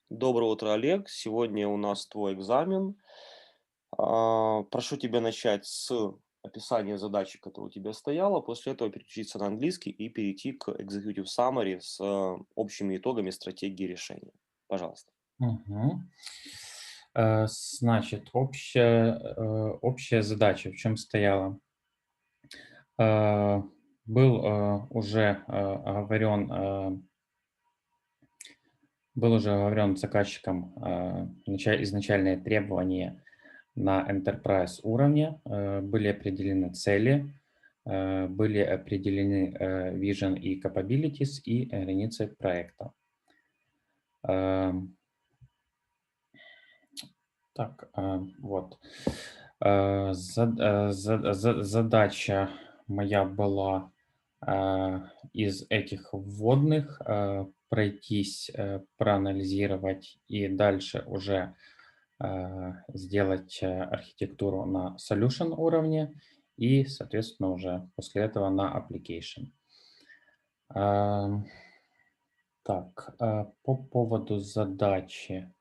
Доброе утро, Олег. Сегодня у нас твой экзамен. Прошу тебя начать с описания задачи, которая у тебя стояла, после этого переключиться на английский и перейти к executive summary с общими итогами стратегии решения. Пожалуйста. Мгм. Значит, общая задача в чем стояла? Э, Был оговорен, был уже оговорен с заказчиком изначальные требования на enterprise уровне, были определены цели, были определены vision и capabilities и границы проекта. Эм, Так, вот. Задача моя была из этих вводных пройтись, проанализировать и дальше уже сделать архитектуру на solution уровне и, соответственно, уже после этого на application. Ам, Так, по поводу задачи.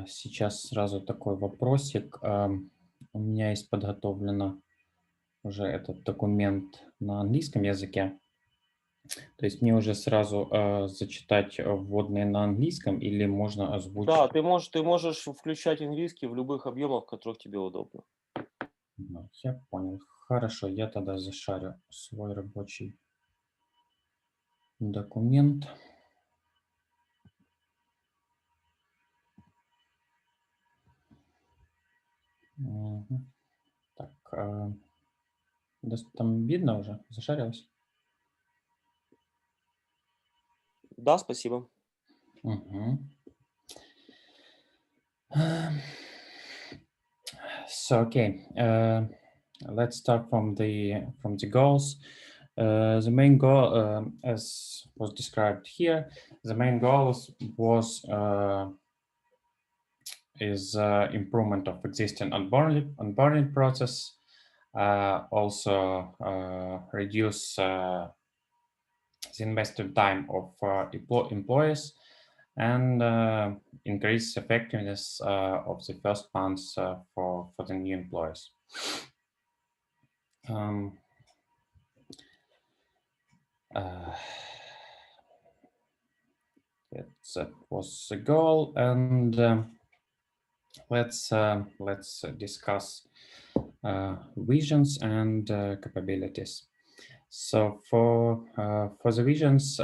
Сейчас сразу такой вопросик. У меня есть подготовлено уже этот документ на английском языке. То есть мне уже сразу зачитать вводные на английском или можно Да, озвучить? ты можешь включать английский в любых объемах, в которых тебе удобно. Ну, я понял. Хорошо, я тогда зашарю свой рабочий документ. Мгм. Так, там видно уже? Зашарилось? Да, спасибо. Мгм. So okay, let's start from the goals. The main goal, as was described here, the main goals was is improvement of existing onboarding process, also reduce the invested time of employees, and increase effectiveness of the first months for the new employees. Um, uh, that was the goal, and let's discuss visions and capabilities. So for the visions,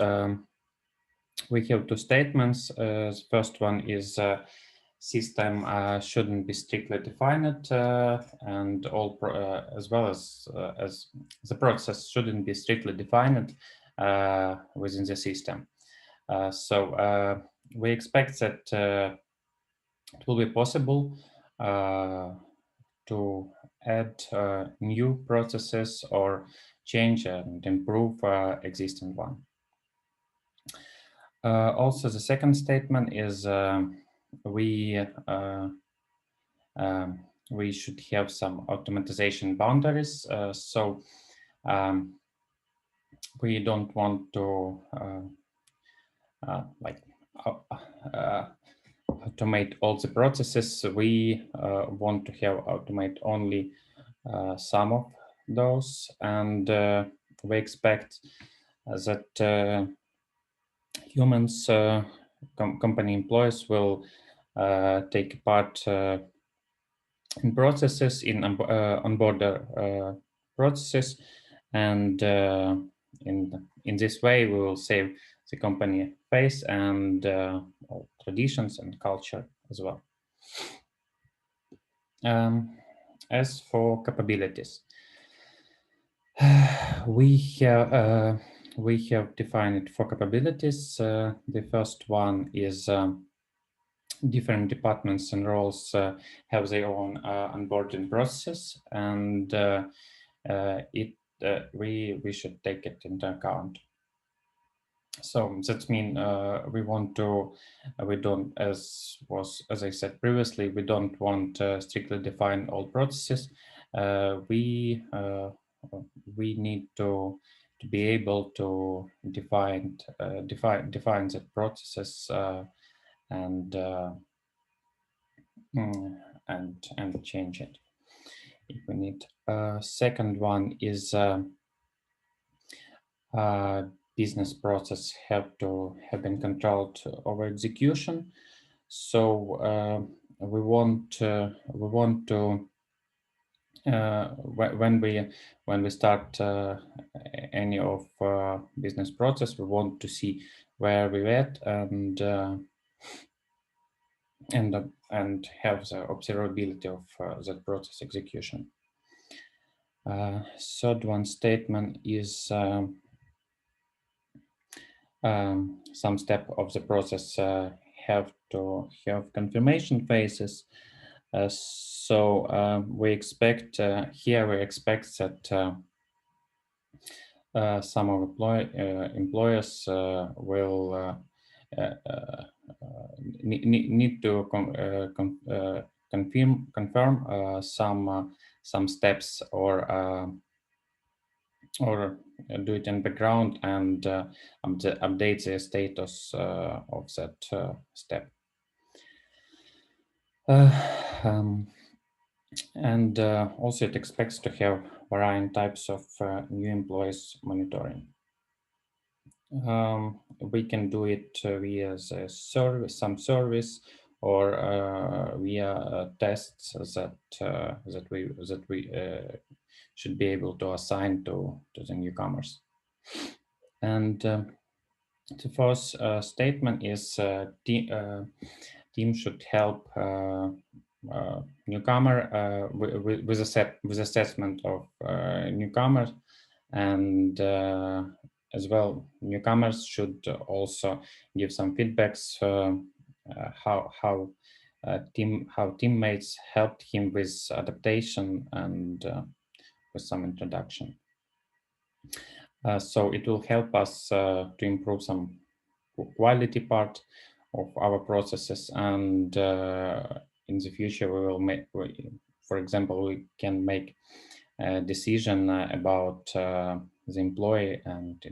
we have two statements. The first one is system shouldn't be strictly defined, and as well as the process shouldn't be strictly defined within the system. So we expect that it will be possible to add new processes or change and improve existing one. Also, the second statement is we uh, we should have some automatization boundaries. So um, we don't want to like uh, uh, automate all the processes. We want to have automate only some of those, and we expect that humans, company employees will take part in processes in onboarder processes, and in this way we will save the company face and all traditions and culture as well. Um, as for capabilities, we have uh, we have defined it for capabilities. The first one is different departments and roles have their own onboarding process, and it we should take it into account. So that means we don't, as I said previously, we don't want strictly define all processes. We need to to be able to define the processes and and change it if we need. Second one is business process have to have been controlled over execution. So we want to when we start any of business process, we want to see where we're at and have the observability of that process execution. Third one statement is some step of the process have to have confirmation phases. So we expect here we expect that some of employers will need to confirm some steps or do it in background and update the status of that step. And also it expects to have varying types of new employees monitoring. We can do it via the service, some service, or via tests that we should be able to assign to the newcomers. And the first statement is team should help newcomer with assessment of newcomers, and as well newcomers should also give some feedbacks how teammates helped him with adaptation and with some introduction. So it will help us to improve some quality part of our processes, and in the future we will make, for example, we can make a decision about the employee and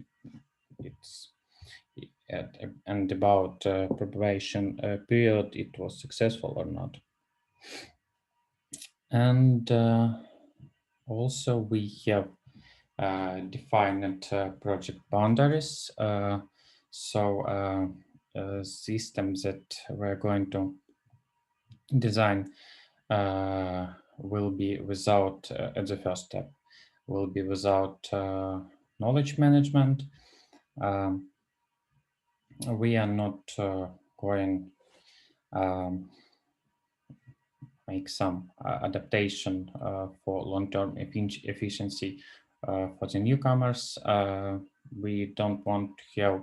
about probation period, it was successful or not. And also we have defined project boundaries. So systems that we're going to design will be without, at the first step, will be without knowledge management. We are not going make some adaptation for long-term efficiency for the newcomers. We don't want to have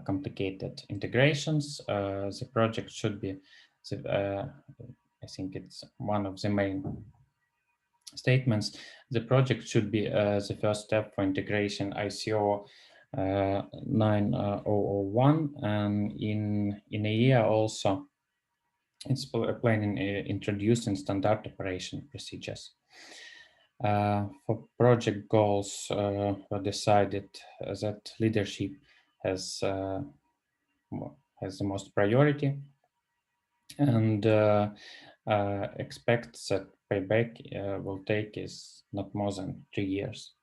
complicated integrations. The project should be, I think it's one of the main statements. The project should be the first step for integration ICO 9001, and in a year also it's planning introducing standard operation procedures. For project goals, were decided that leadership has the most priority, and expects that payback will take is not more than 3 years.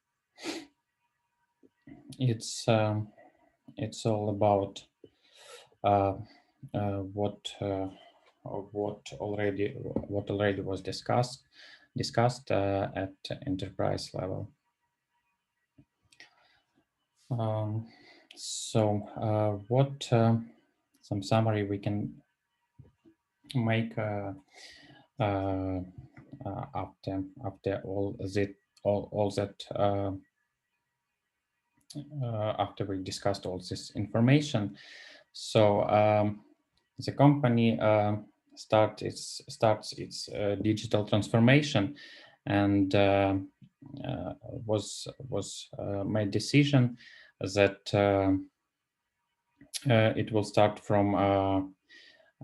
It's all about what already was discussed at enterprise level. What some summary we can make after all that after we discussed all this information. So the company starts its digital transformation, and was made decision that it will start from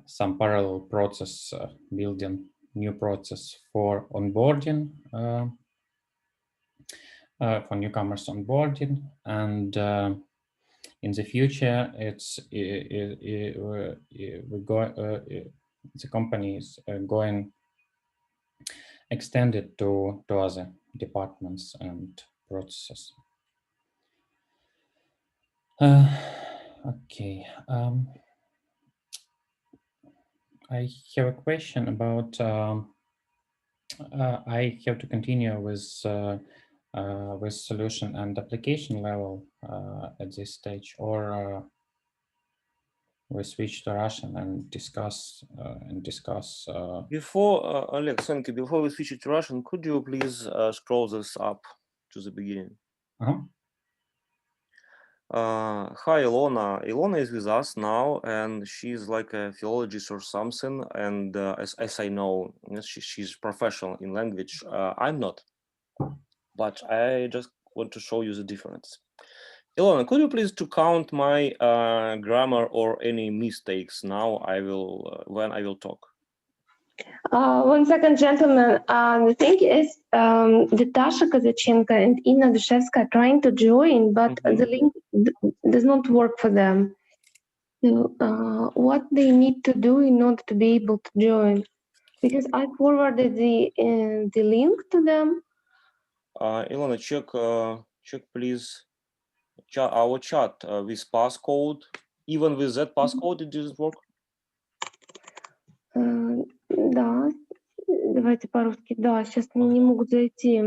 some parallel process, building new process for onboarding for newcomers onboarding, and in the future, the company is going extended to other departments and processes. Okay. I have a question about. I have to continue with solution and application level at this stage, or we switch to Russian and discuss. Before, Oleg, thank you. Before we switch it to Russian, could you please scroll this up to the beginning? Uh-huh. Hi, Ilona. Ilona is with us now, and she's like a philologist or something. And as I know, she's professional in language. I'm not, but I just want to show you the difference. Ilona, could you please to count my grammar or any mistakes? Now I will when I will talk. 1 second, gentlemen. The thing is, Natasha Kozachenko and Inna Dushevska are trying to join, but the link does not work for them. So, what they need to do in order to be able to join? Because I forwarded the link to them. Ilona, check please our chat with passcode. Even with that passcode, it doesn't work. Да, давайте по-русски. Да, сейчас они не могут зайти.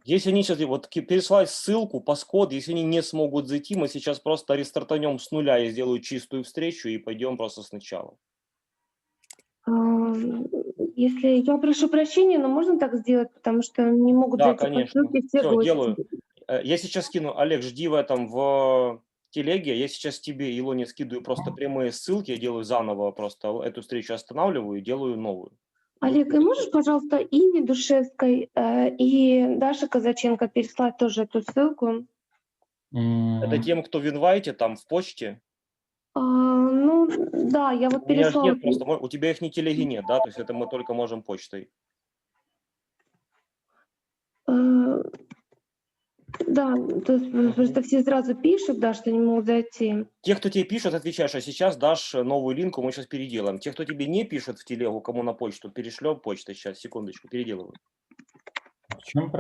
Если они сейчас вот пересылают ссылку, паскод, если они не смогут зайти, мы сейчас просто рестартанем с нуля, я сделаю чистую встречу и пойдем просто сначала. Если я прошу прощения, но можно так сделать, потому что не могут Да, зайти конечно. по ссылке все Все, гости. делаю. Я сейчас скину, Олег, жди в этом, в телеге. Я сейчас тебе, Илоне, скидываю просто прямые ссылки, я делаю заново просто эту встречу останавливаю и делаю новую. Олег, и можешь, пожалуйста, Инне Душевской и Даше Казаченко переслать тоже эту ссылку? Это тем, кто в инвайте, там, в почте? Ну, да, я вот У меня же переслала. нет просто, у тебя их ни телеги нет, да? То есть это мы только можем почтой. Да, то есть просто все сразу пишут, да, что не могут зайти. Те, кто тебе пишет, отвечаешь, а сейчас дашь новую линку, мы сейчас переделаем. Те, кто тебе не пишет в телегу, кому на почту, перешлем почтой. Сейчас, секундочку, переделываю. В чем